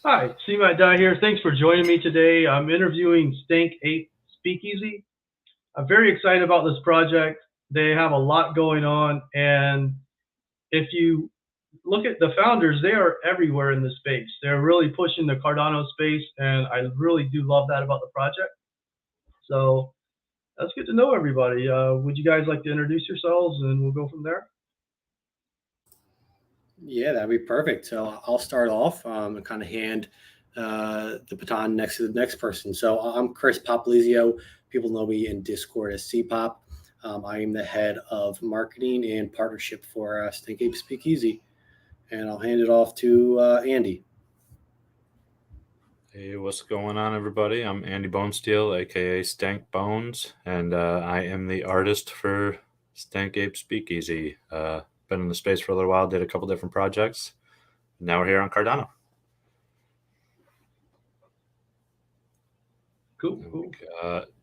Hi, CMattDye here. Thanks for joining me today. I'm interviewing Stank Ape Speakeasy. I'm very excited about this project. They have a lot going on, and if you look at the founders, they are everywhere in the space. They're really pushing the Cardano space, and I really do love that about the project. So let's get to know everybody. Would you guys like to introduce yourselves, and we'll go from there? Yeah, that'd be perfect. So I'll start off and kind of hand the baton next to the next person. So I'm Chris Popolizio. People know me in Discord as CPop. I am the head of marketing and partnership for Stank Ape Speakeasy. And I'll hand it off to Andy. Hey, what's going on, everybody? I'm Andy Bonesteel, aka Stank Bones, and I am the artist for Stank Ape Speakeasy. Been in the space for a little while, did a couple different projects. Now we're here on Cardano. Cool.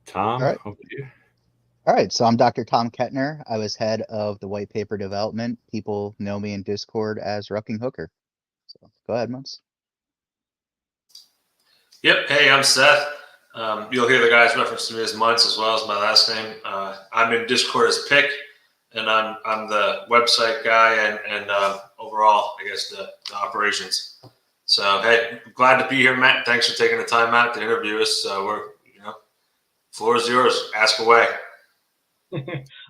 Tom, All right. over to you. All right, so I'm Dr. Tom Kettner. I was head of the white paper development. People know me in Discord as Rucking Hooker. So go ahead, Mons. Yep. Hey, I'm Seth. You'll hear the guys reference to me as Muntz as well as my last name. I'm in Discord as Pick, and I'm the website guy and overall, I guess, the operations. So, hey, glad to be here, Matt. Thanks for taking the time out to interview us. Floor is yours. Ask away.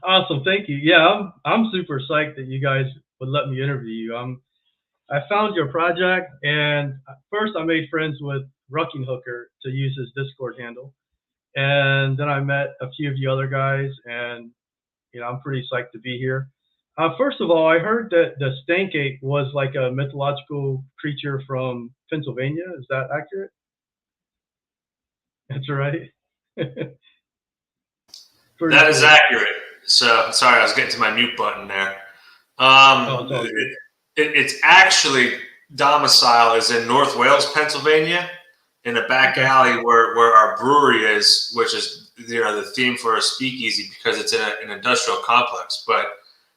Awesome, thank you. Yeah, I'm super psyched that you guys would let me interview you. I found your project, and first I made friends with Rucking Hooker to use his Discord handle, and then I met a few of you other guys, and I'm pretty psyched to be here. First of all, I heard that the Stank Ape was like a mythological creature from Pennsylvania. Is that accurate? That's right. That is accurate. So, sorry, I was getting to my mute button there. It's actually domicile is in North Wales, Pennsylvania, in a back alley where our brewery is, which is the theme for a speakeasy because it's in an industrial complex. But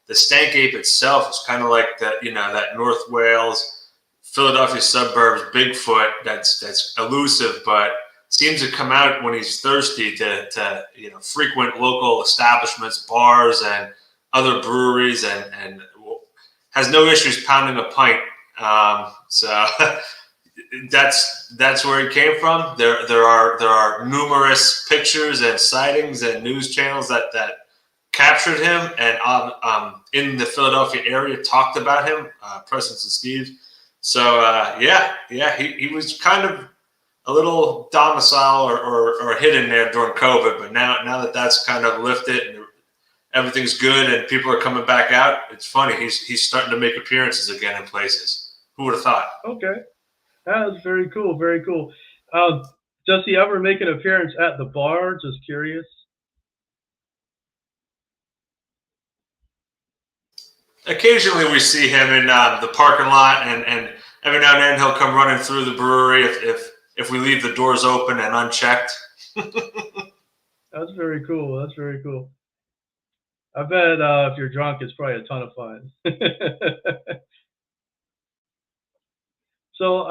the Stank Ape itself is kind of like that North Wales, Philadelphia suburbs Bigfoot that's elusive, but seems to come out when he's thirsty to frequent local establishments, bars, and other breweries, and has no issues pounding a pint. So that's where he came from. There are numerous pictures and sightings and news channels that captured him and in the Philadelphia area talked about him, Presence and Steve. So he was kind of a little domicile or hidden there during COVID, but now that that's kind of lifted and everything's good and people are coming back out, it's funny. He's starting to make appearances again in places. Who would have thought? Okay, that's very cool. Very cool. Does he ever make an appearance at the bar? Just curious. Occasionally we see him in the parking lot, and every now and then he'll come running through the brewery if we leave the doors open and unchecked. That's very cool. That's very cool. I bet if you're drunk, it's probably a ton of fun. So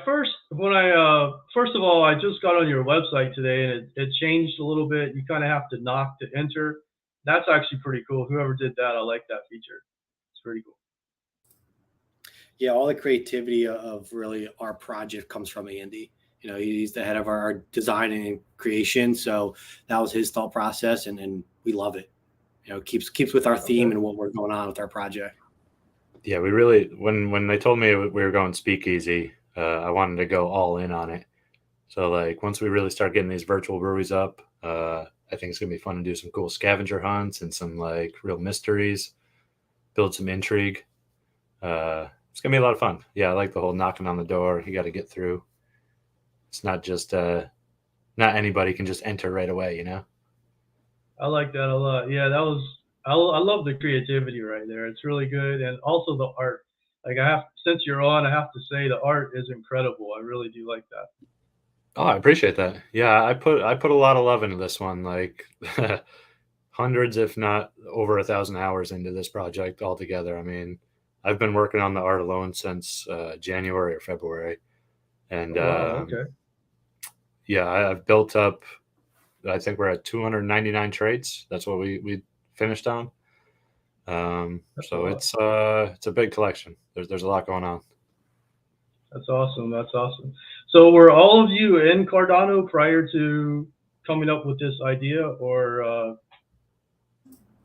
first of all, I just got on your website today, and it changed a little bit. You kind of have to knock to enter. That's actually pretty cool. Whoever did that, I like that feature. It's pretty cool. Yeah, all the creativity of really our project comes from Andy. He's the head of our design and creation, so that was his thought process, and we love it. Keeps with our theme and what we're going on with our project. Yeah, we really when they told me we were going speakeasy, I wanted to go all in on it. So once we really start getting these virtual breweries up, I think it's gonna be fun to do some cool scavenger hunts and some real mysteries, build some intrigue. It's gonna be a lot of fun. Yeah, I like the whole knocking on the door. You got to get through. It's not just not anybody can just enter right away. I like that a lot. Yeah, I love the creativity right there. It's really good, and also the art. Since you're on, I have to say the art is incredible. I really do like that. Oh, I appreciate that. Yeah, I put a lot of love into this one. Hundreds, if not over 1,000 hours into this project altogether. I mean, I've been working on the art alone since January or February. And Oh, wow, okay. yeah, I've built up. I think we're at 299 traits. That's what we finished on. So it's a big collection. There's a lot going on. That's awesome. That's awesome. So were all of you in Cardano prior to coming up with this idea, or?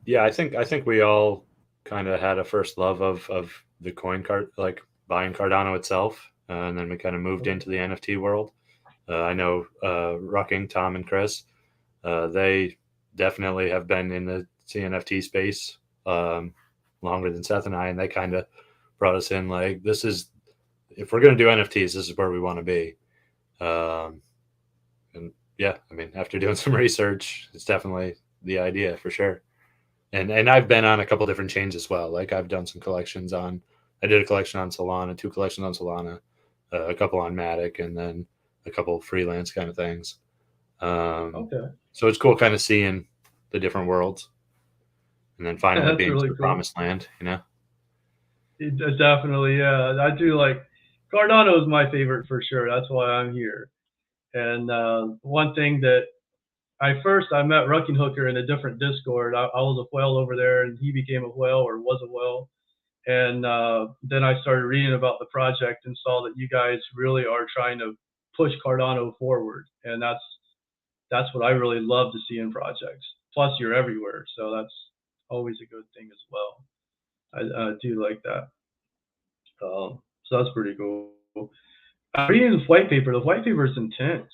Yeah, I think we all kind of had a first love of the coin card, like buying Cardano itself, and then we kind of moved into the NFT world. I know Rucking, Tom, and Chris. They definitely have been in the CNFT space longer than Seth and I, and they kind of brought us in like, this is, if we're going to do NFTs, this is where we want to be. And yeah, I mean, after doing some research, it's definitely the idea for sure. And I've been on a couple different chains as well. Like I've done some collections on, I did a collection on Solana, 2 collections on Solana, a couple on Matic, and then a couple freelance kind of things. Okay. So it's cool kind of seeing the different worlds and then finally being really to the cool. promised land, you know? Definitely, yeah. I do like Cardano is my favorite for sure. That's why I'm here. And one thing that I met Rucking Hooker in a different Discord. I was a whale over there, and he became a whale or was a whale. And then I started reading about the project and saw that you guys really are trying to push Cardano forward, and that's what I really love to see in projects. Plus, you're everywhere, so that's always a good thing as well. I do like that. So that's pretty cool. I'm reading the white paper. The white paper is intense.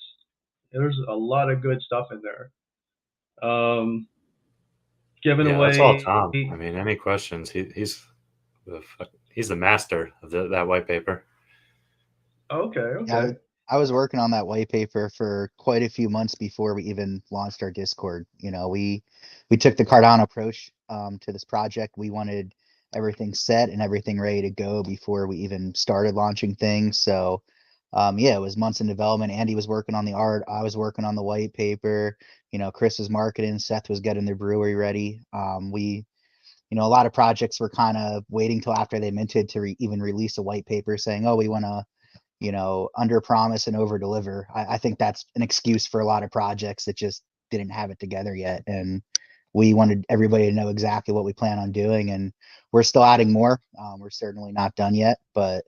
There's a lot of good stuff in there. Giving away. That's all Tom. I mean, any questions? He's the master of that white paper. Okay. Yeah, I was working on that white paper for quite a few months before we even launched our Discord. You know, we took the Cardano approach to this project. We wanted everything set and everything ready to go before we even started launching things. So yeah, it was months in development. Andy was working on the art. I was working on the white paper. You know, Chris was marketing. Seth was getting their brewery ready. You know, a lot of projects were kind of waiting till after they minted to even release a white paper saying, oh, we want to, you know, under promise and over deliver. I think that's an excuse for a lot of projects that just didn't have it together yet. And we wanted everybody to know exactly what we plan on doing. And we're still adding more. We're certainly not done yet, but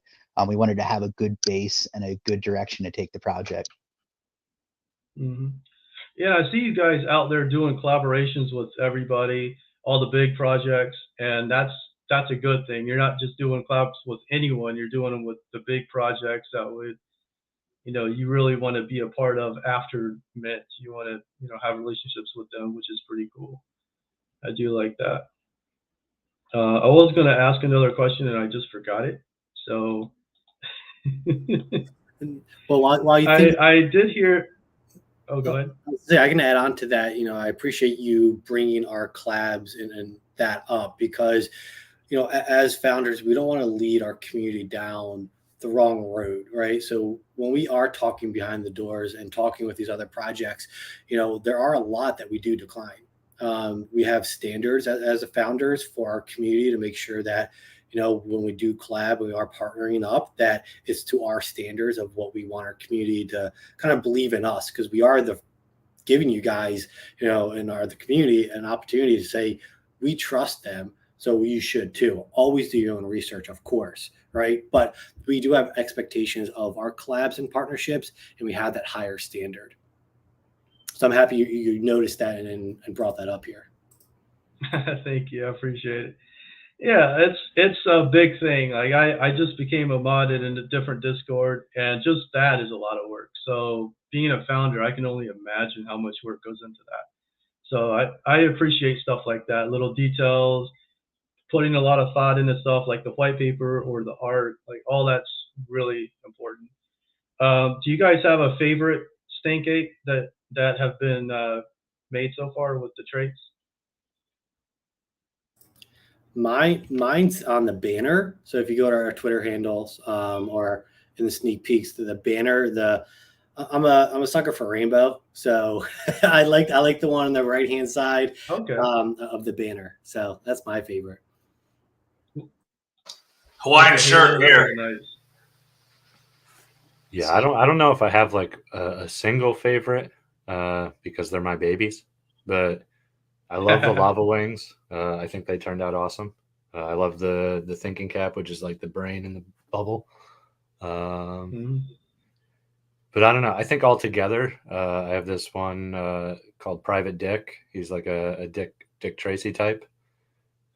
we wanted to have a good base and a good direction to take the project. Mm-hmm. Yeah, I see you guys out there doing collaborations with everybody, all the big projects, and that's a good thing. You're not just doing collabs with anyone. You're doing them with the big projects that would, you know, you really want to be a part of after mint. You want to, you know, have relationships with them, which is pretty cool. I do like that. I was going to ask another question and I just forgot it. So, well, while you think, I did hear. Oh, go ahead. I can add on to that. You know, I appreciate you bringing our collabs and that up because, you know, as founders, we don't want to lead our community down the wrong road, right? So when we are talking behind the doors and talking with these other projects, you know, there are a lot that we do decline. We have standards as founders for our community to make sure that, you know, when we do collab, we are partnering up, that it's to our standards of what we want our community to kind of believe in us, because we are giving you guys, you know, and the community an opportunity to say, we trust them. So you should too. Always do your own research, of course, right? But we do have expectations of our collabs and partnerships, and we have that higher standard. So I'm happy you noticed that and brought that up here. Thank you. I appreciate it. Yeah, it's a big thing. Like I just became a mod in a different Discord, and just that is a lot of work. So being a founder, I can only imagine how much work goes into that. So I appreciate stuff like that, little details, putting a lot of thought into stuff like the white paper or the art, like all that's really important. Do you guys have a favorite Stank Ape that have been made so far with the traits? Mine's on the banner. So if you go to our Twitter handles or in the sneak peeks to the banner, I'm a sucker for rainbow. So I like the one on the right hand side of the banner. So that's my favorite. Hawaiian shirt here. Nice. Yeah, I don't know if I have like a single favorite because they're my babies, but I love the lava wings. I think they turned out awesome. I love the thinking cap, which is like the brain in the bubble. Mhm. But I don't know. I think altogether, I have this one called Private Dick. He's like a Dick Tracy type.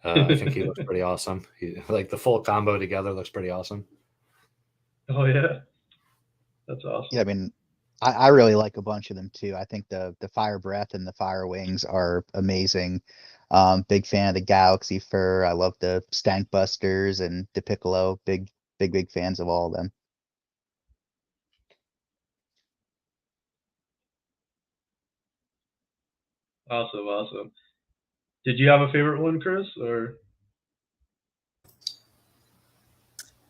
I think he looks pretty awesome. He, like the full combo together looks pretty awesome. Oh yeah, that's Yeah, I awesome. mean, I really like a bunch of them too. I think the fire breath and the fire wings are amazing. Big fan of the Galaxy Fur. I love the Stank Busters and the Piccolo. Big fans of all of them. Awesome, awesome. Did you have a favorite one, Chris? Or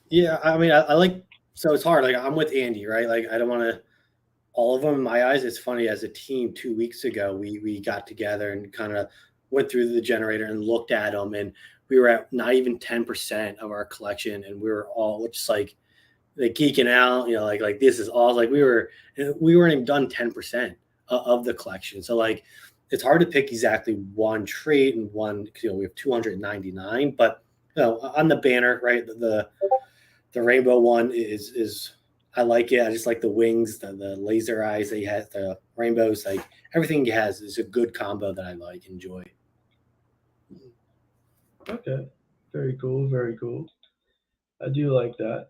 Yeah, I mean, I like, so it's hard. Like, I'm with Andy, right? Like, I don't want to, all of them in my eyes. It's funny, as a team 2 weeks ago, we got together and kind of went through the generator and looked at them, and we were at not even 10% of our collection, and we were all just like geeking out, like this is all, like we weren't even done 10% of the collection. So like, it's hard to pick exactly one trait and one, we have 299, but on the banner, right, the rainbow one is I like it. I just like the wings, the laser eyes that he has, the rainbows, like everything he has is a good combo that I like, enjoy. okay, very cool, very cool. I do like that.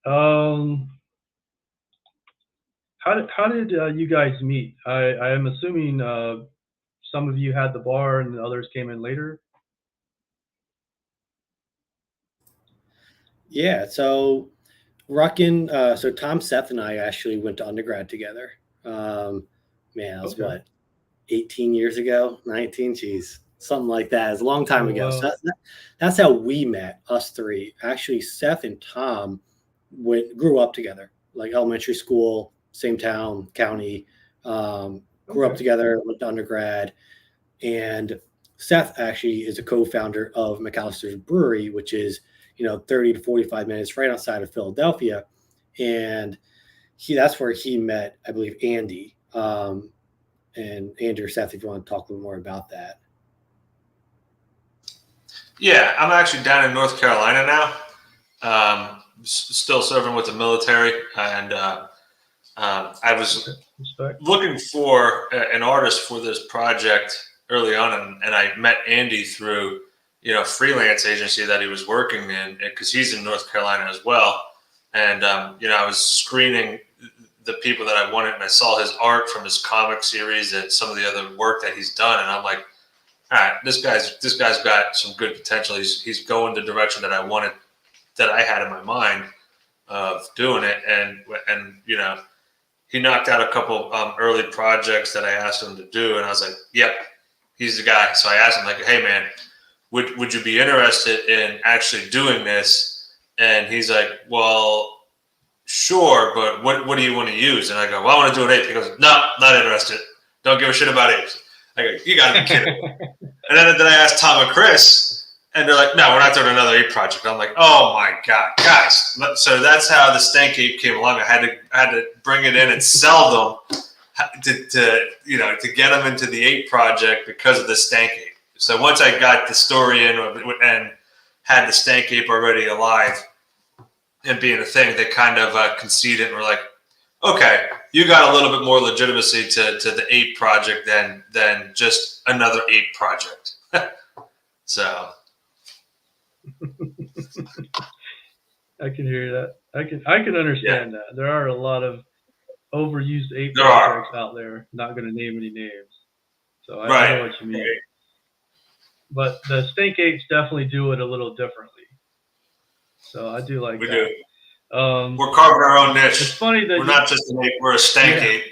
Um, how did you guys meet? I am assuming some of you had the bar and the others came in later. Yeah, so so Tom, Seth, and I actually went to undergrad together. Man, that was Okay. what, 18 years ago, 19, geez, something like that. It's a long time Oh ago. So wow. that's how we met, us three. Actually, Seth and Tom grew up together, like elementary school, same town, county. Grew up Okay. together, went to undergrad, and Seth actually is a co-founder of McAllister's Brewery, which is 30 to 45 minutes right outside of Philadelphia, and that's where he met, I believe, Andy. And Andrew, Seth, if you want to talk a little more about that. Yeah, I'm actually down in North Carolina now. Still serving with the military, and I Okay. was Respect. looking for an artist for this project early on, and I met Andy through freelance agency that he was working in, because he's in North Carolina as well. And I was screening the people that I wanted, and I saw his art from his comic series and some of the other work that he's done, and I'm like, all right, this guy's got some good potential. He's going the direction that I wanted, that I had in my mind of doing it, and he knocked out a couple early projects that I asked him to do, and I was like, yep, he's the guy. So I asked him, like, hey man, would you be interested in actually doing this? And he's like, well, sure, but what do you want to use? And I go, well, I want to do an ape. He goes, no, not interested. Don't give a shit about apes. I go, you got to be kidding me. And then I asked Tom and Chris, and they're like, no, we're not doing another ape project. I'm like, oh my god, guys! So that's how the Stank Ape came along. I had to bring it in and sell them to get them into the ape project because of the Stank Ape. So once I got the story in and had the Stank Ape already alive and being a thing, they kind of conceded and were like, okay, you got a little bit more legitimacy to the ape project than just another ape project. So I can hear that. I can understand that. There are a lot of overused ape there are. projects out there. Not going to name any names. So I know Right. what you mean. But the Stink Apes definitely do it a little differently. So I do like We that. do. We're carving our own niche. It's funny that we're not just an ape, we're a stank ape.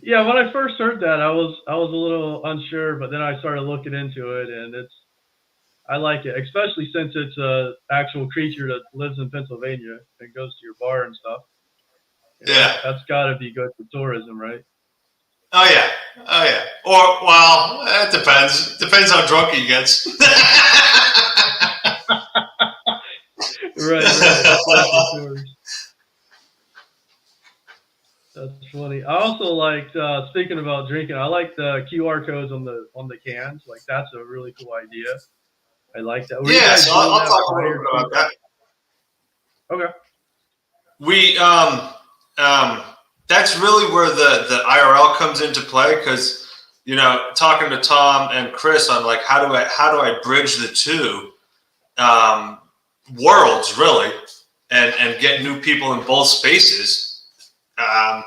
Yeah, when I first heard that, I was a little unsure, but then I started looking into it, and I like it, especially since it's a actual creature that lives in Pennsylvania and goes to your bar and stuff. Yeah. That's got to be good for tourism, right? Oh yeah. Or well, it depends. Depends how drunk he gets. Right, right. Of course. That's funny. I also liked speaking about drinking. I like the QR codes on the cans. Like that's a really cool idea. I like that. Were you Yeah, guys so doing I'll that talk a little prior bit to? about that. Okay. We that's really where the IRL comes into play, because talking to Tom and Chris on like how do I bridge the two worlds really, and get new people in both spaces. I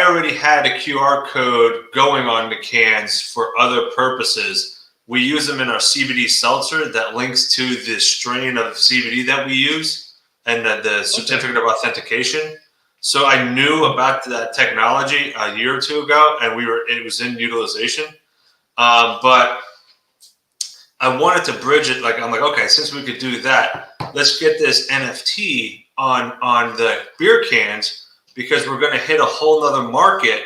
already had a QR code going on the cans for other purposes. We use them in our CBD seltzer that links to the strain of CBD that we use and the certificate of authentication. So I knew about that technology a year or two ago, and it was in utilization. But I wanted to bridge it. Like I'm like, okay, since we could do that, let's get this NFT on the beer cans, because we're going to hit a whole nother market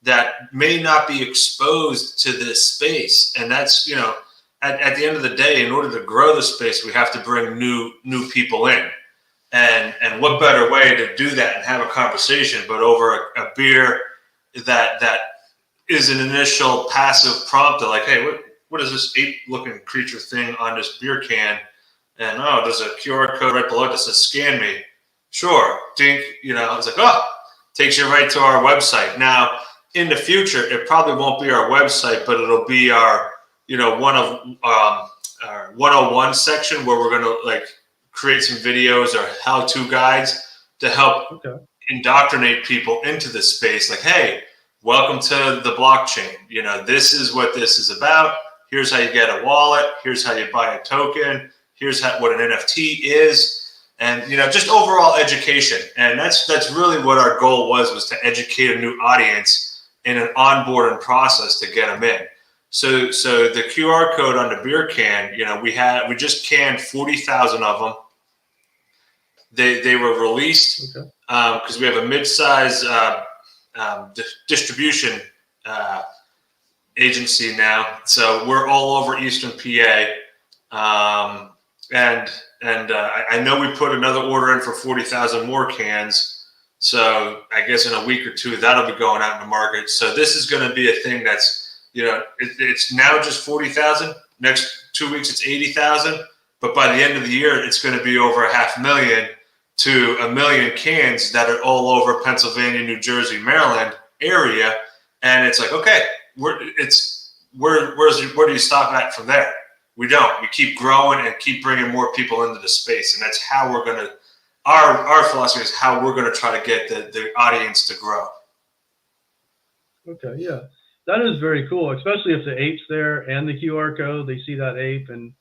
that may not be exposed to this space. And that's, at the end of the day, in order to grow the space, we have to bring new people in. And what better way to do that and have a conversation, but over a beer that is an initial passive prompt to like, hey, what is this ape-looking creature thing on this beer can? And there's a QR code right below it that says "Scan me." Sure, dink. I was like, takes you right to our website. Now, in the future, it probably won't be our website, but it'll be our, our 101 section where we're gonna like create some videos or how-to guides to help indoctrinate people into this space. Like, hey, welcome to the blockchain. This is what this is about. Here's how you get a wallet. Here's how you buy a token. Here's what an NFT is. And, just overall education. And that's really what our goal was to educate a new audience in an onboarding process to get them in. So the QR code on the beer can, we just canned 40,000 of them. They were released because we have a mid-size distribution agency now. So we're all over Eastern PA. And I know we put another order in for 40,000 more cans. So I guess in a week or two, that'll be going out in the market. So this is going to be a thing that's, it's now just 40,000. Next 2 weeks, it's 80,000. But by the end of the year, it's going to be over 500,000 to 1 million cans that are all over Pennsylvania, New Jersey, Maryland area. And it's like, okay, where do you stop at from there? We don't. We keep growing and keep bringing more people into the space. And that's how we're going to, our philosophy is how we're going to try to get the audience to grow. Okay, yeah. That is very cool, especially if the ape's there and the QR code, they see that ape and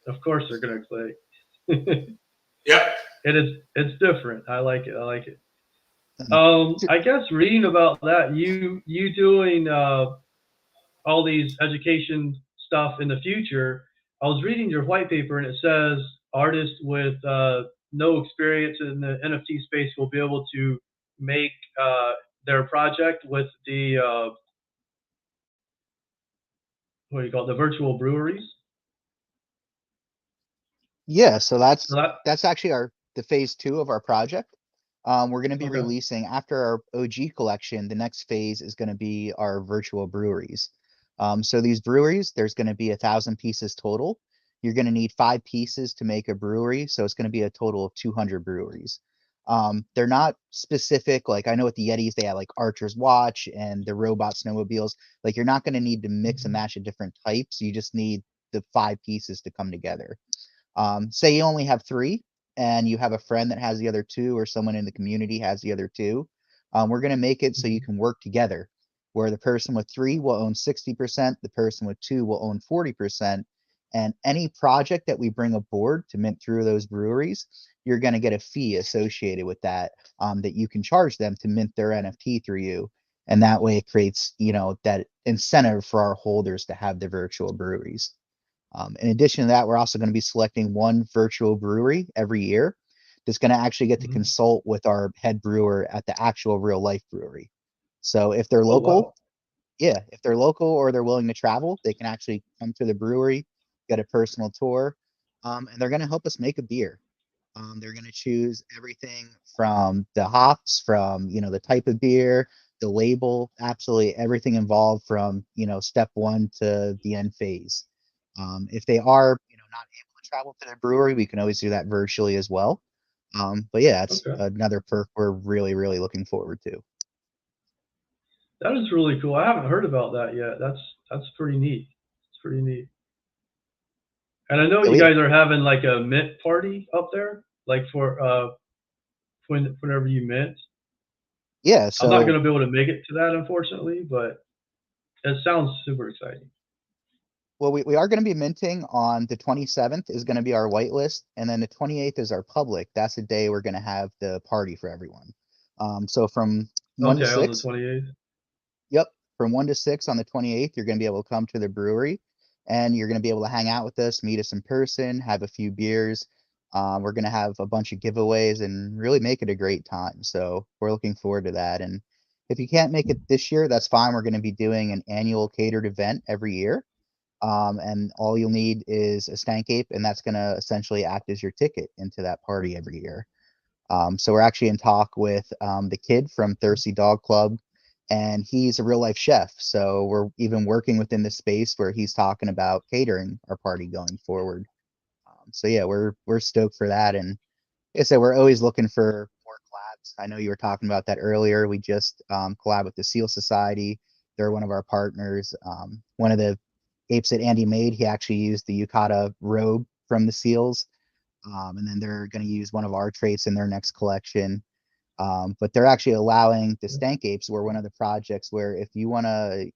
of course they're going to click. Yep. It's different. I like it. I guess reading about that, you doing all these education stuff in the future, I was reading your white paper and it says artists with no experience in the NFT space will be able to make their project with the what do you call it, the virtual breweries. Yeah, so that's actually the phase 2 of our project. We're going to be releasing after our OG collection. The next phase is going to be our virtual breweries. So these breweries, there's going to be 1,000 pieces total. You're going to need 5 pieces to make a brewery. So it's going to be a total of 200 breweries. They're not specific. Like I know with the Yetis, they have like Archer's Watch and the robot snowmobiles. Like you're not going to need to mix and match of different types. You just need the 5 pieces to come together. Say you only have 3 and you have a friend that has the other 2 or someone in the community has the other 2. We're going to make it so you can work together, where the person with 3 will own 60%, the person with 2 will own 40%. And any project that we bring aboard to mint through those breweries, you're going to get a fee associated with that, that you can charge them to mint their NFT through you. And that way it creates, that incentive for our holders to have the virtual breweries. In addition to that, we're also going to be selecting one virtual brewery every year that's going to actually get to consult with our head brewer at the actual real life brewery. So if they're local, if they're local or they're willing to travel, they can actually come to the brewery, get a personal tour. and they're going to help us make a beer. They're going to choose everything from the hops, from, the type of beer, the label, absolutely everything involved from, step one to the end phase. If they are, not able to travel to their brewery, we can always do that virtually as well. But yeah, that's Okay. another perk we're really, really looking forward to. That is really cool. I haven't heard about that yet. That's pretty neat. It's pretty neat. And I know Yeah, you guys are having like a mint party up there, like for whenever you mint. yeah, I'm not so gonna be able to make it to that, unfortunately, but it sounds super exciting. well, we are going to be minting on the 27th is going to be our whitelist, and then the 28th is our public. That's the day we're going to have the party for everyone. So from 1 to Okay, on the 6, 28th. yep, from 1 to 6 on the 28th, you're going to be able to come to the brewery, and you're going to be able to hang out with us, meet us in person, have a few beers. We're going to have a bunch of giveaways and really make it a great time. So we're looking forward to that. And if you can't make it this year, that's fine. We're going to be doing an annual catered event every year. And all you'll need is a Stank Ape, and that's going to essentially act as your ticket into that party every year. So we're actually in talk with the kid from Thirsty Dog Club, and he's a real life chef. So we're even working within the space where he's talking about catering our party going forward. So yeah, we're stoked for that. And like I said, we're always looking for more collabs. I know you were talking about that earlier. We just collab with the Seal Society. They're one of our partners. One of the apes that Andy made, he actually used the yukata robe from the seals. And then they're going to use one of our traits in their next collection. But they're actually allowing the Stank Apes, were one of the projects where if you want to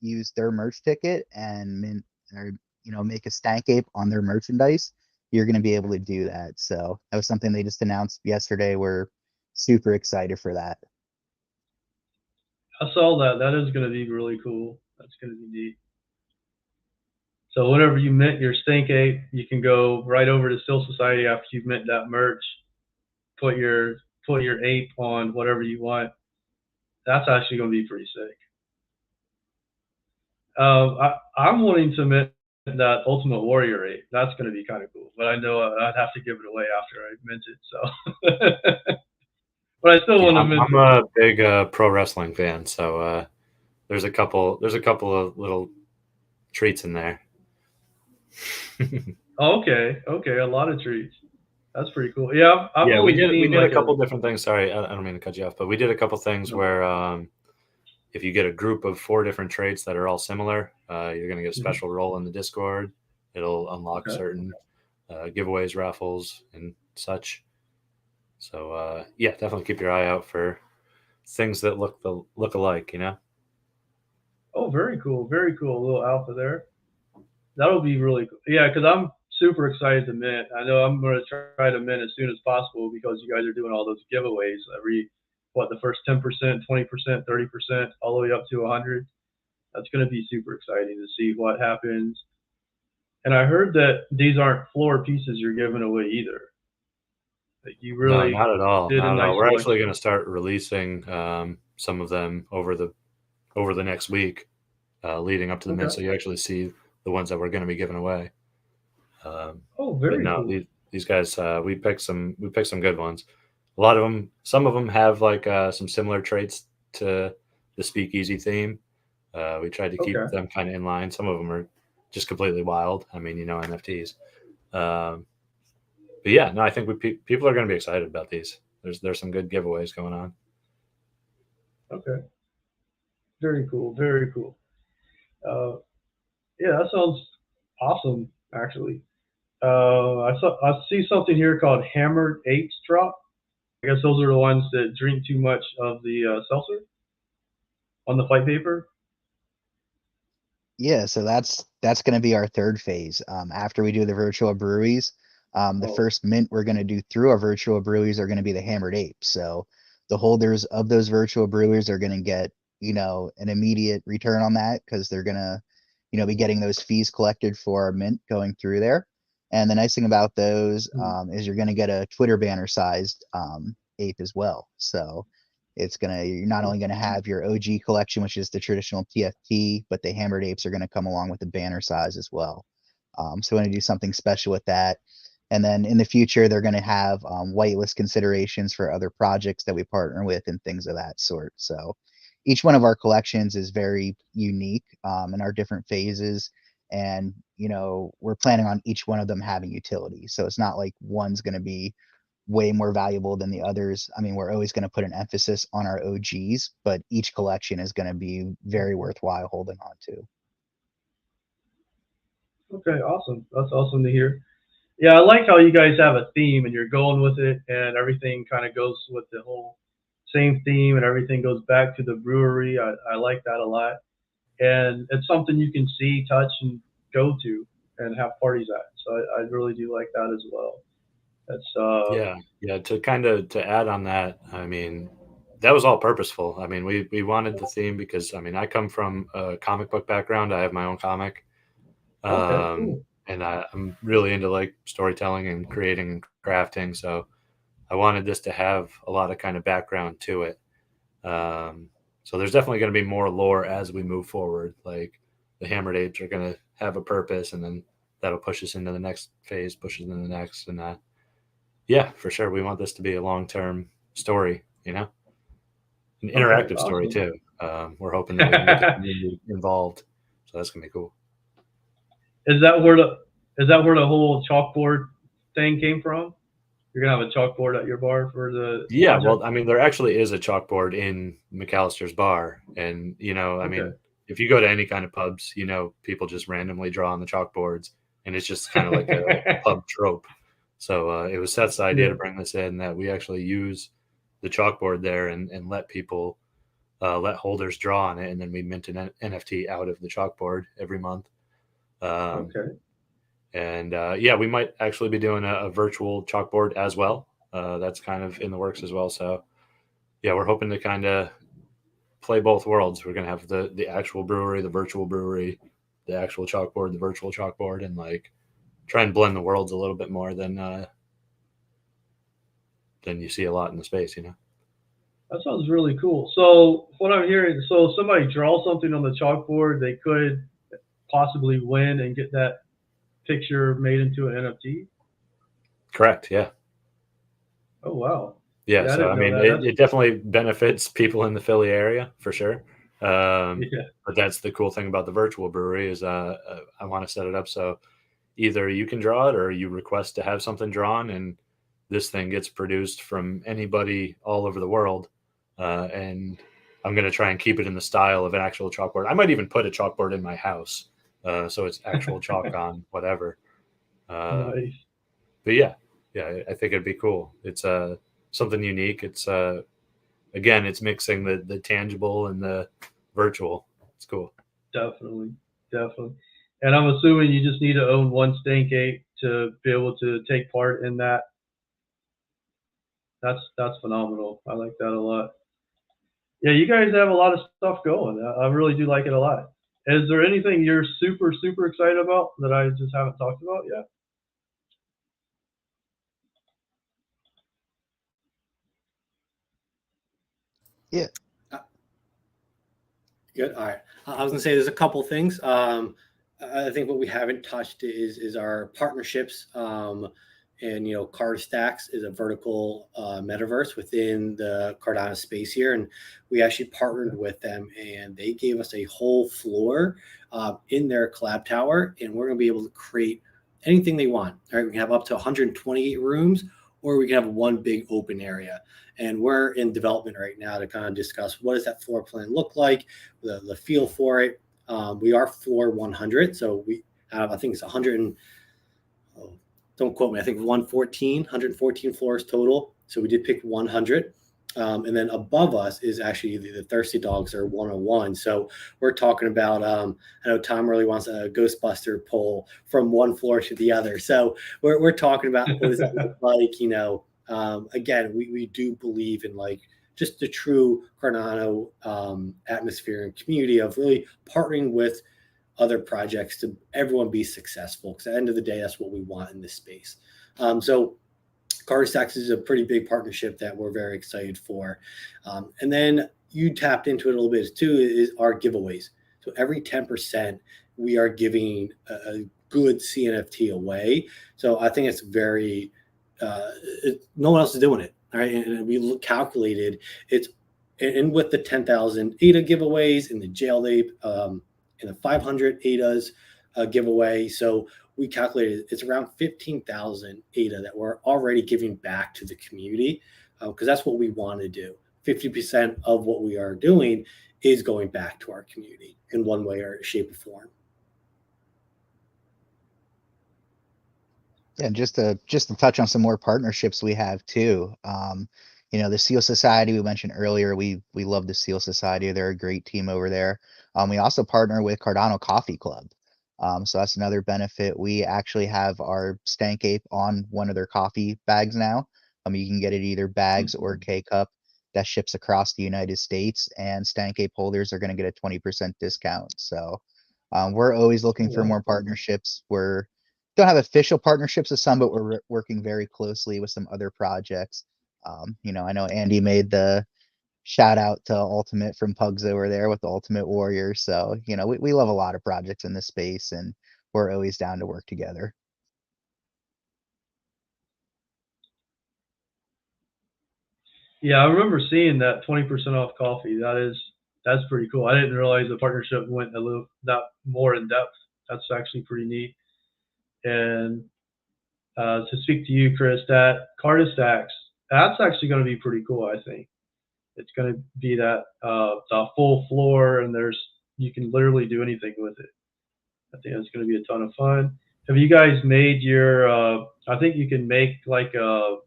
use their merch ticket and mint, or make a Stank Ape on their merchandise, you're going to be able to do that. So that was something they just announced yesterday. We're super excited for that. I saw that. That is gonna be really cool. That's gonna be neat. So whenever you mint your Stink Ape, you can go right over to Still Society after you've mint that merch, put your ape on whatever you want. That's actually gonna be pretty sick. I'm wanting to mint that Ultimate Warrior ape. That's gonna be kind of cool, but I know I'd have to give it away after I mint it. So, but I still want to mint. I'm a big pro wrestling fan, so there's a couple of little treats in there. Okay, a lot of treats. That's pretty cool. Yeah, I've yeah, only we did seen a like couple different things. Sorry, I don't mean to cut you off, but we did a couple things where if you get a group of 4 different traits that are all similar, you're going to get a special role in the Discord. It'll unlock certain giveaways, raffles, and such. So yeah, definitely keep your eye out for things that look alike. Oh, very cool, very cool. A little alpha there. That'll be really cool. Yeah, because I'm super excited to mint. I know I'm going to try to mint as soon as possible because you guys are doing all those giveaways every, the first 10%, 20%, 30%, all the way up to 100. That's going to be super exciting to see what happens. And I heard that these aren't floor pieces you're giving away either. Like you really no, not at all. did a nice We're selection. actually going to start releasing some of them over the next week, leading up to the mint. So you actually see the ones that we're going to be giving away. Very cool. These guys, we picked some good ones. A lot of them, some of them have like some similar traits to the Speakeasy theme. We tried to keep them kind of in line. Some of them are just completely wild. I mean, NFTs. But yeah, no, I think people are going to be excited about these. There's some good giveaways going on. Okay. Very cool. Very cool. Yeah, that sounds awesome. Actually, I see something here called Hammered Apes Drop. I guess those are the ones that drink too much of the seltzer on the white paper. Yeah, so that's going to be our third phase. After we do the virtual breweries, the first mint we're going to do through our virtual breweries are going to be the Hammered Apes. So the holders of those virtual breweries are going to get, an immediate return on that because they're going to, be getting those fees collected for our mint going through there. And the nice thing about those is you're going to get a Twitter banner sized ape as well. So you're not only going to have your OG collection, which is the traditional TFT, but the Hammered Apes are going to come along with the banner size as well. So we want to do something special with that. And then in the future, they're going to have whitelist considerations for other projects that we partner with and things of that sort. So each one of our collections is very unique in our different phases. And, you know, we're planning on each one of them having utility. So it's not like one's going to be way more valuable than the others. I mean, we're always going to put an emphasis on our OGs, but each collection is going to be very worthwhile holding on to. Okay, awesome. That's awesome to hear. Yeah, I like how you guys have a theme and you're going with it, and everything kind of goes with the whole same theme, and everything goes back to the brewery. I like that a lot, and it's something you can see, touch, and go to and have parties at. So I really do like that as well. That's Yeah. To add on that, I mean, that was all purposeful. I mean, we wanted the theme because I mean, I come from a comic book background. I have my own comic. okay, cool. And I'm really into like storytelling and creating and crafting. So I wanted this to have a lot of kind of background to it. So there's definitely going to be more lore as we move forward. Like the Hammered Apes are going to have a purpose, and then that'll push us into the next phase, pushes into the next. And yeah, for sure. We want this to be a long-term story, you know, an interactive story awesome. too. We're hoping that we can get the community involved. So that's going to be cool. Is that where the whole chalkboard thing came from? You're gonna have a chalkboard at your bar for the Yeah, project? well, I mean, there actually is a chalkboard in McAllister's bar, and you know, I mean, if you go to any kind of pubs, you know, people just randomly draw on the chalkboards, and it's just kind of like a pub trope. So it was Seth's idea to bring this in, that we actually use the chalkboard there and let people let holders draw on it, and then we mint an NFT out of the chalkboard every month. Okay. And yeah, we might actually be doing a virtual chalkboard as well. That's kind of in the works as well. So yeah, we're hoping to kind of play both worlds. We're going to have the actual brewery, the virtual brewery, the actual chalkboard, the virtual chalkboard, and like try and blend the worlds a little bit more than you see a lot in the space, you know? That sounds really cool. So what I'm hearing, so if somebody draws something on the chalkboard, they could possibly win and get that picture made into an NFT? Correct. Yeah. Oh, wow. Yeah. I So, I didn't know mean, that. it definitely benefits people in the Philly area for sure. Yeah. But that's the cool thing about the virtual brewery is I want to set it up so either you can draw it or you request to have something drawn, and this thing gets produced from anybody all over the world. And I'm going to try and keep it in the style of an actual chalkboard. I might even put a chalkboard in my house. So it's actual chalk on whatever. Nice. But yeah, I think it'd be cool. It's something unique. It's again, it's mixing the tangible and the virtual. It's cool. Definitely. And I'm assuming you just need to own one Stank Ape to be able to take part in that. That's phenomenal. I like that a lot. Yeah, you guys have a lot of stuff going. I really do like it a lot. Is there anything you're super, super excited about that I just haven't talked about yet? Yeah. Good. All right. I was gonna say there's a couple things. I think what we haven't touched is our partnerships. And you know, Card Stacks is a vertical metaverse within the Cardano space here, and we actually partnered with them, and they gave us a whole floor in their collab tower, and we're gonna be able to create anything they want. All right, we can have up to 128 rooms, or we can have one big open area. And we're in development right now to kind of discuss what does that floor plan look like, the feel for it. We are floor 100, so we have, I think it's 100 and, don't quote me, I think 114 floors total. So we did pick 100. And then above us is actually the Thirsty Dogs are 101. So we're talking about, I know Tom really wants a Ghostbuster pull from one floor to the other. So we're talking about what does that look like, you know. Again, we do believe in like just the true Cardano atmosphere and community of really partnering with other projects to everyone be successful. Because at the end of the day, that's what we want in this space. So Card Stacks is a pretty big partnership that we're very excited for. And then you tapped into it a little bit too, is our giveaways. So every 10%, we are giving good CNFT away. So I think it's very, no one else is doing it. All right. And we calculated it's, and with the 10,000 ADA giveaways and the jailed ape, and the 500 ADAs giveaway. So we calculated it's around 15,000 ADA that we're already giving back to the community, because that's what we want to do. 50% of what we are doing is going back to our community in one way or shape or form. And just to touch on some more partnerships we have too. You know, the Seal Society we mentioned earlier. We love the Seal Society. They're a great team over there. We also partner with Cardano Coffee Club. So that's another benefit. We actually have our Stank Ape on one of their coffee bags now. You can get it either bags or K-Cup that ships across the United States, and Stank Ape holders are going to get a 20% discount. So we're always looking for more partnerships. Don't have official partnerships with some, but we're working very closely with some other projects. You know, I know Andy made the shout out to Ultimate from Pugs over there with the Ultimate Warrior. So, you know, we love a lot of projects in this space, and we're always down to work together. Yeah, I remember seeing that 20% off coffee. That's pretty cool. I didn't realize the partnership went a little that more in depth. That's actually pretty neat. And to speak to you, Chris, that Cardistacks, that's actually going to be pretty cool. I think it's going to be that the full floor, and you can literally do anything with it. I think it's going to be a ton of fun. Have you guys made your? I think you can make like a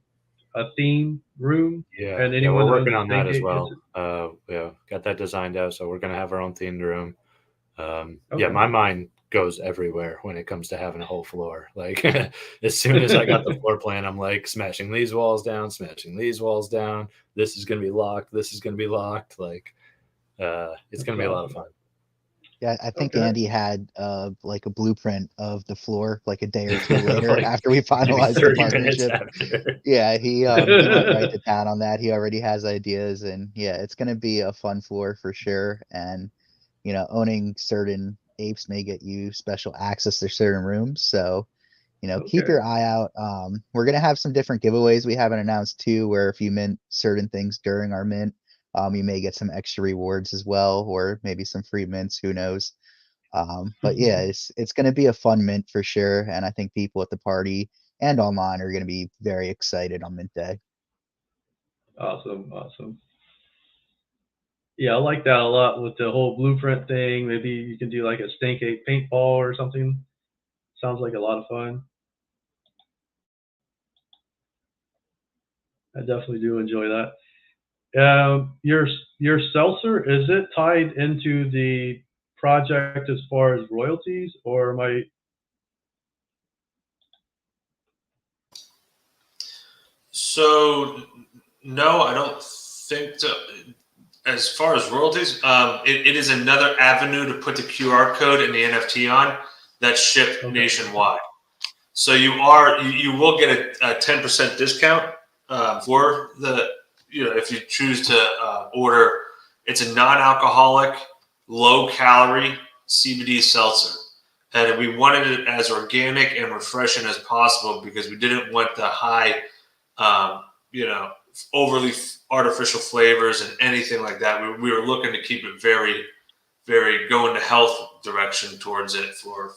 theme room. Yeah, And yeah, we're anyone working owns on that as Stank Ape well. Yeah, got that designed out, so we're gonna have our own themed room. Yeah, Okay. my mind goes everywhere when it comes to having a whole floor. Like as soon as I got the floor plan, I'm like smashing these walls down, smashing these walls down. This is gonna be locked. This is gonna be locked. Like it's gonna be a lot of fun. Yeah, I think Okay. Andy had like a blueprint of the floor like a day or two later Like, after we maybe finalized the 30 minutes partnership. after. Yeah, he went right to town on that. He already has ideas, and yeah, it's gonna be a fun floor for sure. And you know, owning certain apes may get you special access to certain rooms. So, you know, keep Okay. your eye out. We're gonna have some different giveaways we haven't announced too, where if you mint certain things during our mint, you may get some extra rewards as well, or maybe some free mints. Who knows? But yeah, it's gonna be a fun mint for sure, and I think people at the party and online are gonna be very excited on mint day. Awesome. Awesome. Yeah, I like that a lot with the whole blueprint thing. Maybe you can do like a Stank Ape paintball or something. Sounds like a lot of fun. I definitely do enjoy that. Your seltzer, is it tied into the project as far as royalties, or am I? So, no, I don't think so. As far as royalties, it is another avenue to put the QR code and the NFT on that's shipped nationwide. So you will get a 10% discount for the, if you choose to order. It's a non-alcoholic, low-calorie CBD seltzer, and we wanted it as organic and refreshing as possible because we didn't want the high, overly artificial flavors and anything like that. We were looking to keep it very, very going to health direction towards it for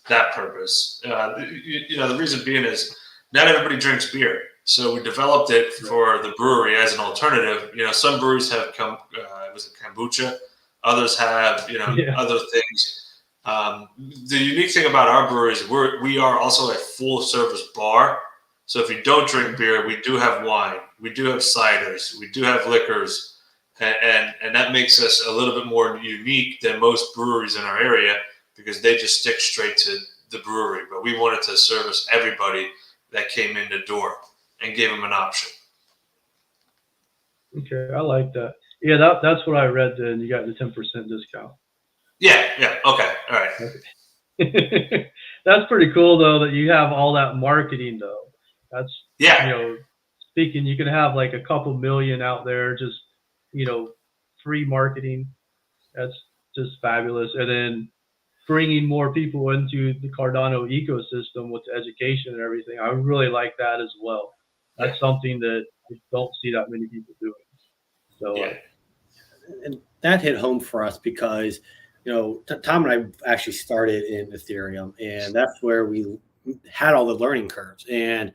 that purpose. The reason being is not everybody drinks beer. So we developed it for the brewery as an alternative. Some breweries have kombucha, others have other things. The unique thing about our brewery is we are also a full service bar. So if you don't drink beer, we do have wine, we do have ciders, we do have liquors, and that makes us a little bit more unique than most breweries in our area because they just stick straight to the brewery. But we wanted to service everybody that came in the door and give them an option. Okay, I like that. Yeah, that's what I read. Then you got the 10% discount. Yeah. Okay. All right. Okay. That's pretty cool though that you have all that marketing though. That's speaking, you can have like a couple million out there just free marketing. That's just fabulous. And then bringing more people into the Cardano ecosystem with the education and everything. I really like that as well. That's something that I don't see that many people doing. So Yeah. And that hit home for us because, you know, Tom and I actually started in Ethereum, and that's where we had all the learning curves. And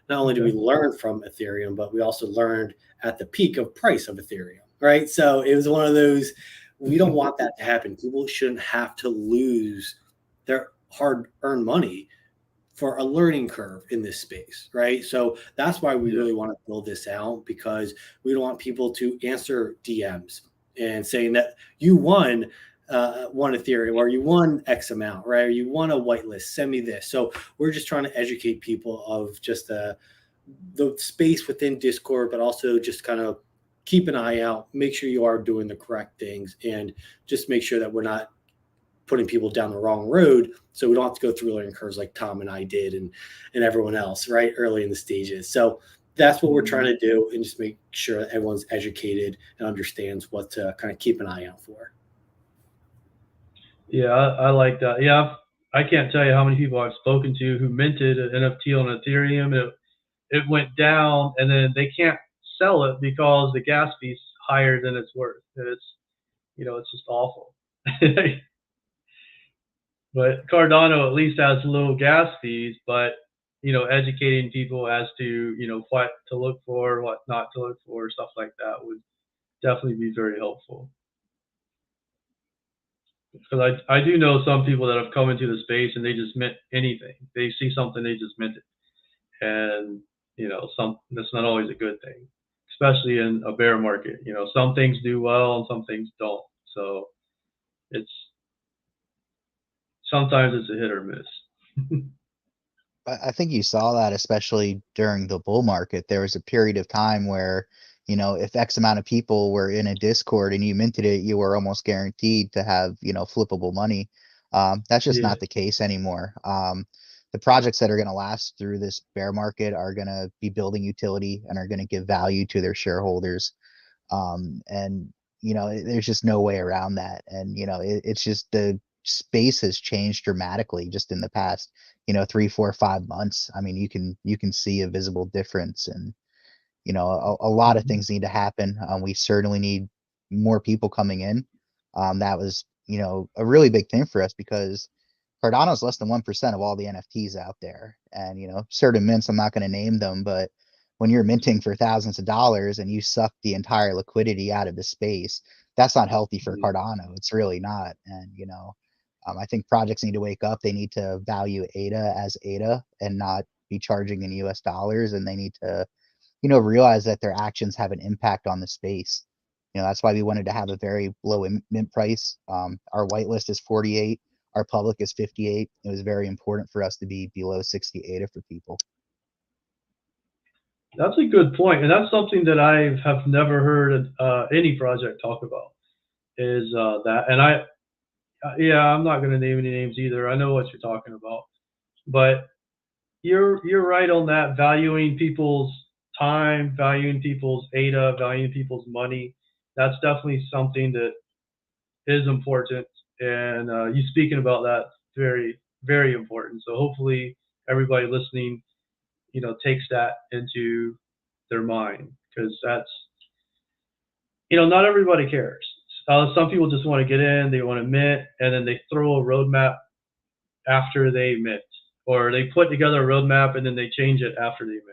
not only did we learn from Ethereum, but we also learned at the peak of price of Ethereum, right? So it was one of those, we don't want that to happen. People shouldn't have to lose their hard-earned money for a learning curve in this space, right? So that's why we really want to build this out, because we don't want people to answer DMs and saying that you won one Ethereum or you won X amount, right? Or you won a whitelist, send me this. So we're just trying to educate people of just the space within Discord, but also just kind of keep an eye out, make sure you are doing the correct things, and just make sure that we're not putting people down the wrong road, so we don't have to go through learning curves like Tom and I did, and everyone else, right, early in the stages. So that's what we're trying to do, and just make sure that everyone's educated and understands what to kind of keep an eye out for. Yeah, I like that. Yeah, I can't tell you how many people I've spoken to who minted an NFT on Ethereum. It went down, and then they can't sell it because the gas fee's higher than it's worth. It's, you know, it's just awful. But Cardano at least has low gas fees, but, you know, educating people as to, you know, what to look for, what not to look for, stuff like that would definitely be very helpful. Because I do know some people that have come into the space and they just mint anything. They see something, they just mint it. And, you know, that's not always a good thing, especially in a bear market. You know, some things do well and some things don't. So sometimes it's a hit or miss. I think you saw that especially during the bull market. There was a period of time where, you know, if X amount of people were in a Discord and you minted it, you were almost guaranteed to have, you know, flippable money. That's just not the case anymore. The projects that are going to last through this bear market are going to be building utility and are going to give value to their shareholders. And, you know, there's just no way around that. And, you know, it's just the space has changed dramatically just in the past, you know, 3, 4, 5 months. I mean, you can see a visible difference, and, you know, a lot of things need to happen. We certainly need more people coming in. That was, you know, a really big thing for us because Cardano is less than 1% of all the NFTs out there. And, you know, certain mints, I'm not going to name them, but when you're minting for thousands of dollars and you suck the entire liquidity out of the space, that's not healthy for Cardano. It's really not. And, you know, I think projects need to wake up. They need to value ADA as ADA and not be charging in US dollars. And they need to, you know, realize that their actions have an impact on the space. You know, that's why we wanted to have a very low mint price. Our whitelist is 48. Our public is 58. It was very important for us to be below 68 for people. That's a good point, and that's something that I have never heard any project talk about. Is that, and I'm not going to name any names either. I know what you're talking about, but you're right on that. Valuing people's time, valuing people's ADA, valuing people's money. That's definitely something that is important, and you speaking about that, very, very important. So hopefully everybody listening, you know, takes that into their mind, because that's, you know, not everybody cares. Some people just want to get in, they want to mint, and then they throw a roadmap after they mint, or they put together a roadmap and then they change it after they mint.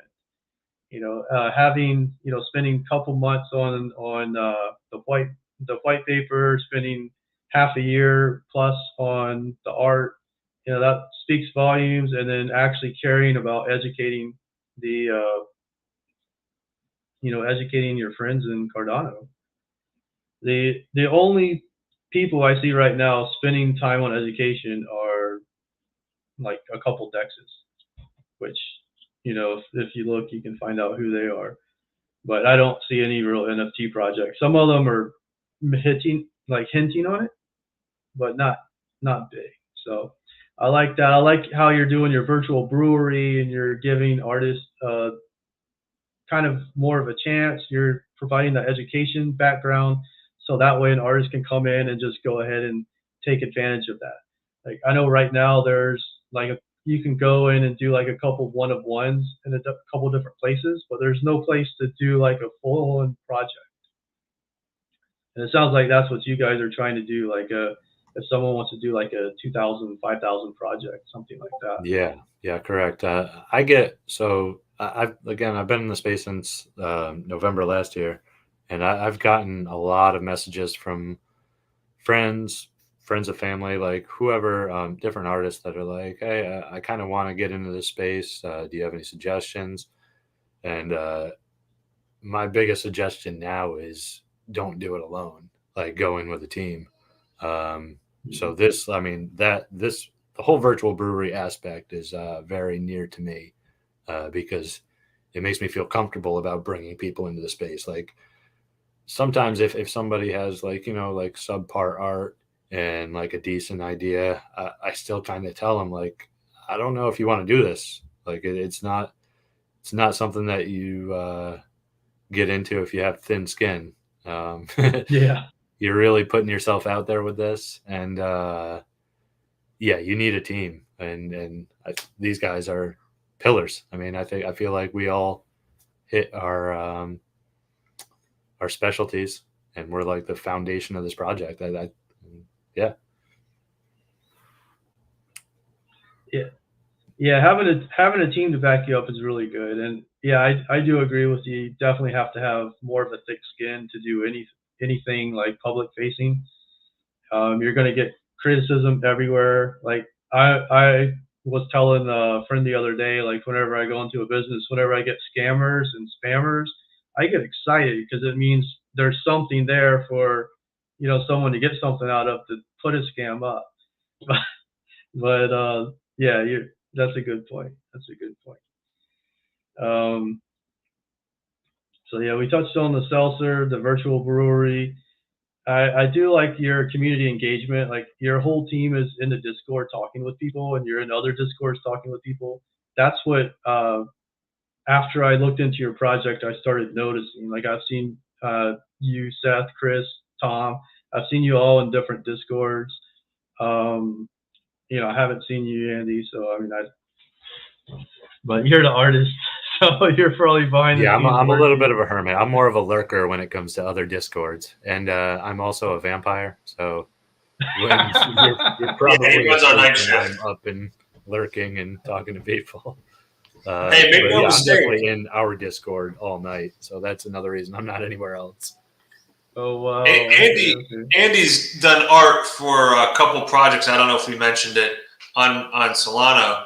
You know, having, you know, spending a couple months on the white paper, spending half a year plus on the art, you know, that speaks volumes. And then actually caring about educating educating your friends in Cardano. The only people I see right now spending time on education are like a couple Dexes, which, you know, if you look, you can find out who they are. But I don't see any real NFT projects. Some of them are hinting on it, but not big. So I like that. I like how you're doing your virtual brewery and you're giving artists kind of more of a chance. You're providing the education background, so that way an artist can come in and just go ahead and take advantage of that. Like I know right now there's like you can go in and do like a couple one-of-ones in a couple different places, but there's no place to do like a full-on project. And it sounds like that's what you guys are trying to do. Like if someone wants to do like a 2,000, 5,000 project, something like that. Yeah, correct. I've been in the space since November last year, and I've gotten a lot of messages from friends of family, like whoever, different artists that are like, hey, I kind of want to get into this space. Do you have any suggestions? And my biggest suggestion now is don't do it alone. Like go in with a team. So the whole virtual brewery aspect is very near to me because it makes me feel comfortable about bringing people into the space. Like sometimes if somebody has like subpar art and like a decent idea, I still kind of tell them like, I don't know if you want to do this. Like it's not something that you get into if you have thin skin. Yeah. You're really putting yourself out there with this, and you need a team, and these guys are pillars. I mean, I feel like we all hit our specialties, and we're like the foundation of this project. Yeah. Having a team to back you up is really good, and yeah, I do agree with you. You definitely have to have more of a thick skin to do anything like public facing. You're going to get criticism everywhere. Like I was telling a friend the other day, like whenever I go into a business, whenever I get scammers and spammers, I get excited because it means there's something there for someone to get something out of to put a scam up. But yeah, that's a good point. That's a good point. So yeah, we touched on the seltzer, the virtual brewery. I do like your community engagement. Like your whole team is in the Discord talking with people, and you're in other Discords talking with people. That's what. After I looked into your project, I started noticing. Like I've seen you, Seth, Chris, Tom. I've seen you all in different Discords. I haven't seen you, Andy. So I mean, but you're the artist, so you're probably behind the scenes. Yeah, I'm a little bit of a hermit. I'm more of a lurker when it comes to other Discords, and I'm also a vampire. So when you're probably I'm up and lurking and talking to people. Hey, make no mistake. I'm definitely in our Discord all night, so that's another reason I'm not anywhere else. Oh wow! Andy's done art for a couple projects. I don't know if we mentioned it on Solano.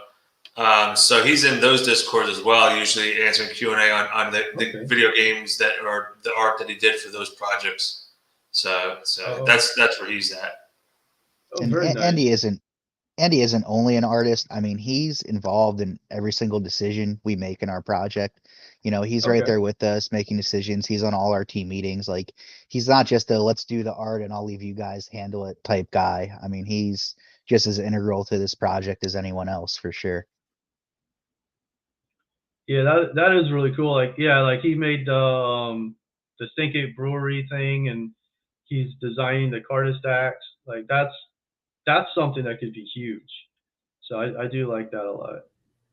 So he's in those Discords as well, usually answering Q&A on the video games that or the art that he did for those projects. So that's where he's at. And nice. Andy isn't only an artist. I mean, he's involved in every single decision we make in our project. He's right there with us making decisions. He's on all our team meetings. Like he's not just a let's do the art and I'll leave you guys handle it type guy. I mean, he's just as integral to this project as anyone else for sure. Yeah, that is really cool. Like he made the Stank Ape Brewery thing, and he's designing the card stacks. Like that's something that could be huge. So I do like that a lot.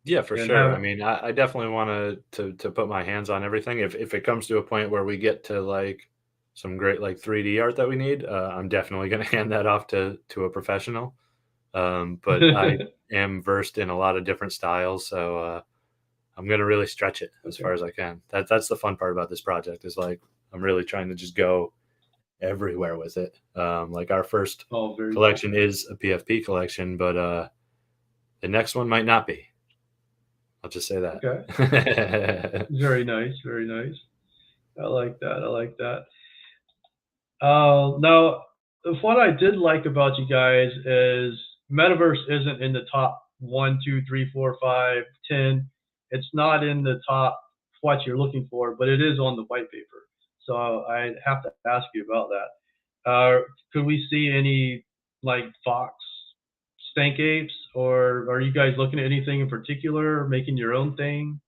Yeah, for sure. I mean, I definitely want to put my hands on everything. If it comes to a point where we get to like some great like 3D art that we need, I'm definitely going to hand that off to a professional. But I am versed in a lot of different styles, so I'm going to really stretch it as far as I can. That's the fun part about this project is like I'm really trying to just go everywhere with it. Like our first collection is a PFP collection, but the next one might not be. I'll just say that. Okay. Very nice. Very nice. I like that. Now, what I did like about you guys is Metaverse isn't in the top 1, 2, 3, 4, 5, 10. It's not in the top what you're looking for, but it is on the white paper. So I have to ask you about that. Could we see any like Fox Stank Apes, or are you guys looking at anything in particular, or making your own thing?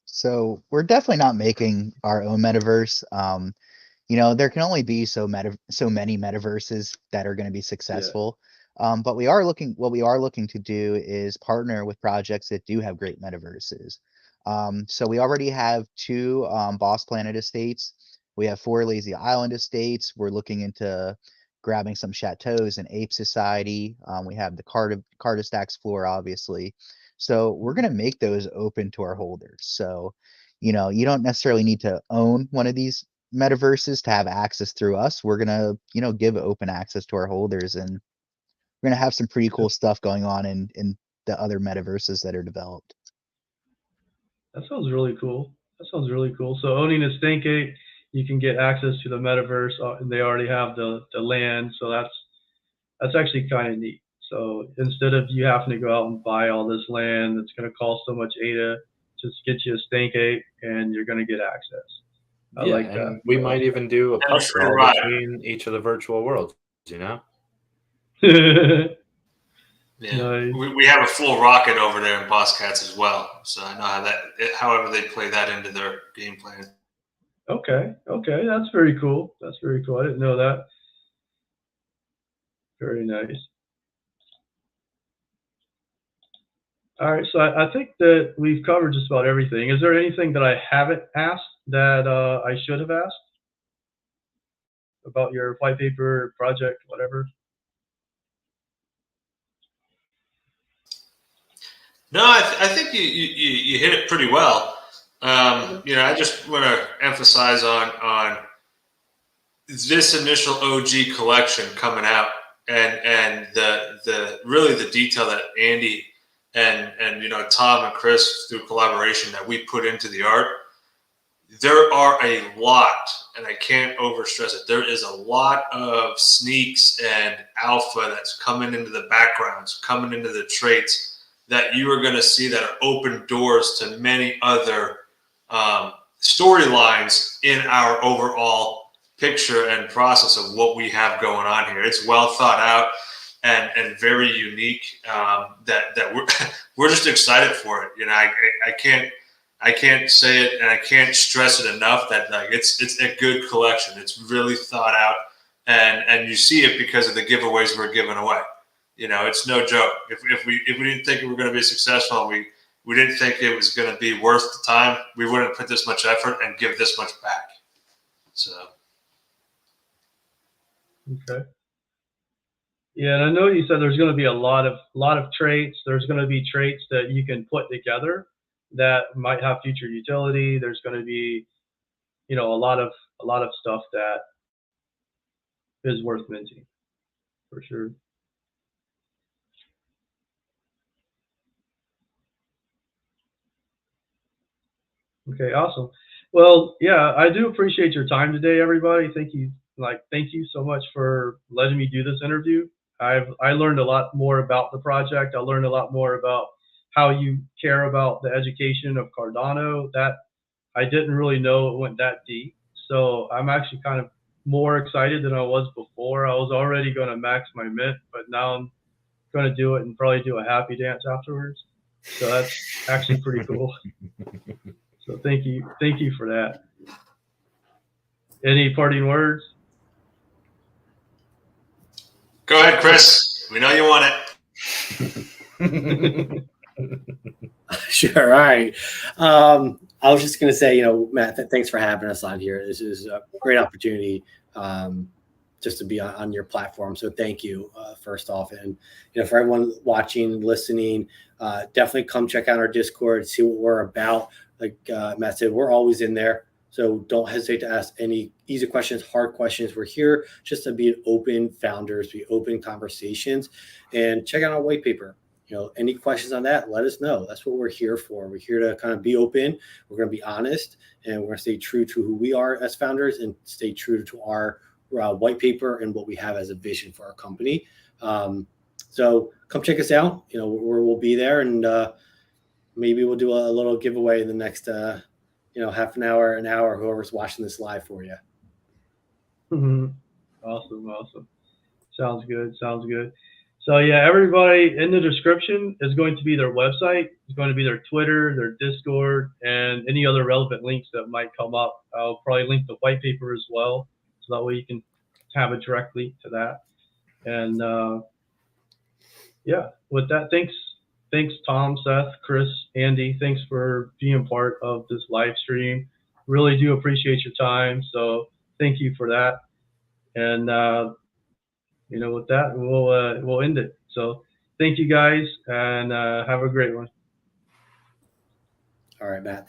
So we're definitely not making our own metaverse. There can only be so many metaverses that are going to be successful. But what we are looking to do is partner with projects that do have great metaverses. So we already have 2 Boss Planet estates. We have 4 Lazy Island estates. We're looking into grabbing some chateaus and Ape Society. We have the Cardistax floor, obviously. So we're going to make those open to our holders. So, you know, you don't necessarily need to own one of these metaverses to have access through us. We're going to, you know, give open access to our holders, and we're going to have some pretty cool stuff going on in the other metaverses that are developed. That sounds really cool. That sounds really cool. So owning a Stank Ape, you can get access to the metaverse, and they already have the land. So that's actually kind of neat. So instead of you having to go out and buy all this land that's going to cost so much ADA, just get you a Stank Ape and you're going to get access. I like that. We might even do a pub free crawl ride. between each of the virtual worlds, you know? Yeah, Nice. we have a full rocket over there in Boss Cats as well, so I know how however they play that into their game plan. Okay, that's very cool. That's very cool. I didn't know that. Very nice. All right, so I think that we've covered just about everything. Is there anything that I haven't asked that I should have asked about your white paper, project, whatever? No, I think you hit it pretty well. You know, I just want to emphasize on this initial OG collection coming out, and the really the detail that Andy and you know, Tom and Chris, through collaboration, that we put into the art. There are a lot, and I can't overstress it, there is a lot of sneaks and alpha that's coming into the backgrounds, coming into the traits that you are going to see that are open doors to many other storylines in our overall picture and process of what we have going on here. It's well thought out and very unique. That we're just excited for it. You know, I can't say it, and I can't stress it enough that like it's a good collection. It's really thought out, and you see it because of the giveaways we're giving away. You know, it's no joke. If we didn't think we were going to be successful, we didn't think it was going to be worth the time, we wouldn't put this much effort and give this much back. So. Okay. Yeah, and I know you said there's going to be a lot of traits. There's going to be traits that you can put together that might have future utility. There's going to be, you know, a lot of stuff that is worth minting, for sure. Okay, awesome. Well, yeah, I do appreciate your time today, everybody. Thank you so much for letting me do this interview. I learned a lot more about the project. I learned a lot more about how you care about the education of Cardano. That I didn't really know it went that deep. So I'm actually kind of more excited than I was before. I was already going to max my mint, but now I'm going to do it and probably do a happy dance afterwards. So that's actually pretty cool. So thank you for that. Any parting words? Go ahead, Chris. We know you want it. Sure. All right. I was just going to say, you know, Matt, thanks for having us on here. This is a great opportunity just to be on your platform. So thank you, first off. And, you know, for everyone watching, listening, definitely come check out our Discord, see what we're about. Like Matt said, we're always in there. So don't hesitate to ask any easy questions, hard questions. We're here just to be open founders, be open conversations, and check out our white paper. You know, any questions on that, let us know. That's what we're here for. We're here to kind of be open. We're going to be honest, and we're going to stay true to who we are as founders and stay true to our white paper and what we have as a vision for our company. So come check us out. You know, we'll be there, and maybe we'll do a little giveaway in the next you know, half an hour, whoever's watching this live for you. Awesome. Sounds good. So yeah, everybody, in the description is going to be their website. It's going to be their Twitter, their Discord, and any other relevant links that might come up. I'll probably link the white paper as well, so that way you can have a direct link to that. And yeah, with that, thanks Tom, Seth, Chris, Andy. Thanks for being part of this live stream. Really do appreciate your time. So thank you for that. And with that, we'll end it. So thank you guys, and have a great one. All right, Matt.